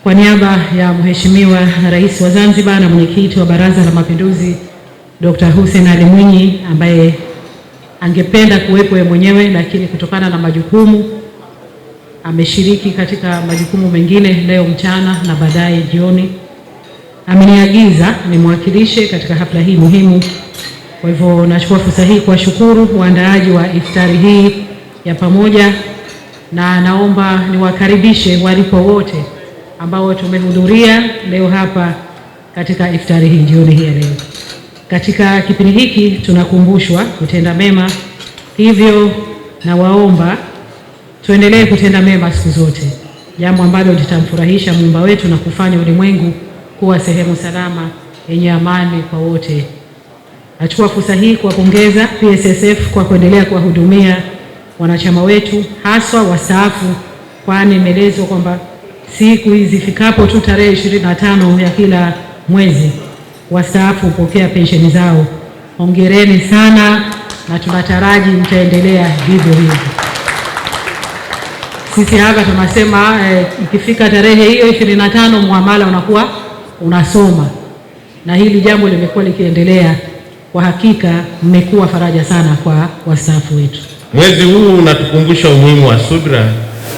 Kwa niaba ya Mheshimiwa Rais wa Zanzibar na Mwenyekiti wa Baraza la Mapinduzi Dr. Hussein Ali Mwinyi, ambaye angependa kuwepo yeye mwenyewe lakini kutokana na majukumu ameshiriki katika majukumu mengine leo mchana na baadaye jioni, ameniagiza nimwakilishe katika hafla hii muhimu. Kwa hivyo nachukua fursa hii kuwashukuru waandaaji wa iftari hii ya pamoja, na naomba niwakaribishe walipo wote ambao tumehudhuria leo hapa katika iftari hii jioni hii ya leo. Katika kipindi hiki tunakumbushwa kutenda mema, hivyo na waomba tuendelee kutenda mema siku zote, jambo ambalo litamfurahisha Muumba wetu na kufanya ulimwengu kuwa sehemu salama yenye amani kwa wote. Nachukua fursa hii kuwapongeza PSSF kwa kuendelea kuwahudumia wanachama wetu haswa wastaafu, kwani imeelezwa kwamba siku hizi fikapo tu tarehe 25 ya kila mwezi wastaafu hupokea pensheni zao. Hongereni sana na tunataraji mtaendelea vivyo hivyo. Sisi hapa tunasema ikifika tarehe hiyo 25 muamala unakuwa unasoma, na hili jambo limekuwa likiendelea. Kwa hakika mmekuwa faraja sana kwa wastaafu wetu. Mwezi huu unatukumbusha umuhimu wa subira,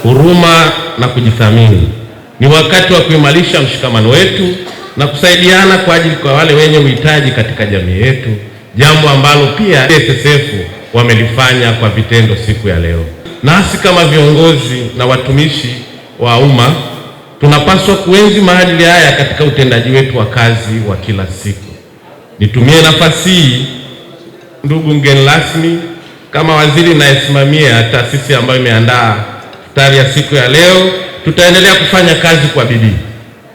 huruma na kujithamini. Ni wakati wa kuimarisha mshikamano wetu na kusaidiana kwa ajili kwa wale wenye uhitaji katika jamii yetu, jambo ambalo pia PSSF wamelifanya kwa vitendo siku ya leo. Nasi kama viongozi na watumishi wa umma tunapaswa kuenzi maadili haya katika utendaji wetu wa kazi wa kila siku. Nitumie nafasi hii, ndugu mgeni rasmi, kama waziri nayesimamia taasisi ambayo imeandaa iftari ya siku ya leo, tutaendelea kufanya kazi kwa bidii,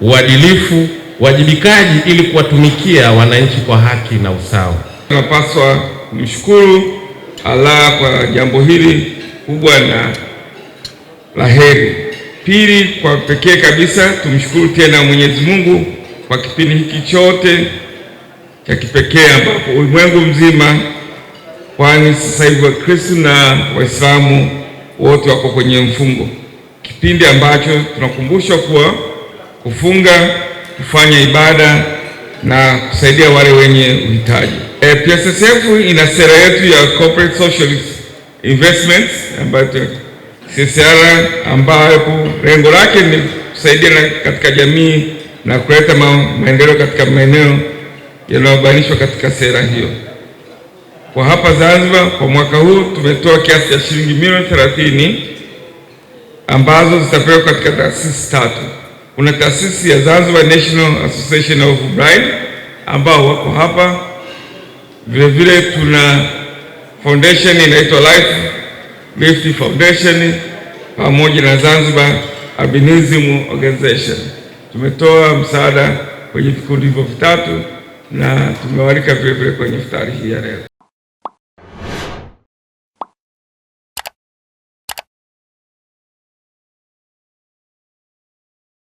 uadilifu, uwajibikaji ili kuwatumikia wananchi kwa haki na usawa. Tunapaswa kumshukuru Allah kwa jambo hili kubwa na laheri. Pili, kwa pekee kabisa tumshukuru tena Mwenyezi Mungu kwa kipindi hiki chote cha kipekee ambapo ulimwengu mzima, kwani sasa hivi Wakristo na Waislamu wote wako kwenye mfungo, kipindi ambacho tunakumbushwa kuwa kufunga, kufanya ibada na kusaidia wale wenye uhitaji. PSSF ina sera yetu ya Corporate Social Investments ambayo CSR, ambayo lengo lake ni kusaidia katika jamii na kuleta maendeleo katika maeneo yanayobainishwa katika sera hiyo. Kwa hapa Zanzibar kwa mwaka huu tumetoa kiasi cha shilingi milioni 30 ambazo zitapelekwa katika taasisi 3. Kuna taasisi ya Zanzibar National Association of Blind ambao wako hapa. Vile vile tuna foundation inaitwa Life Foundation pamoja na Zanzibar Albinism Organization. Tumetoa msaada kwenye vikundi hivyo vitatu na tumewalika vile vile kwenye iftari hii ya leo.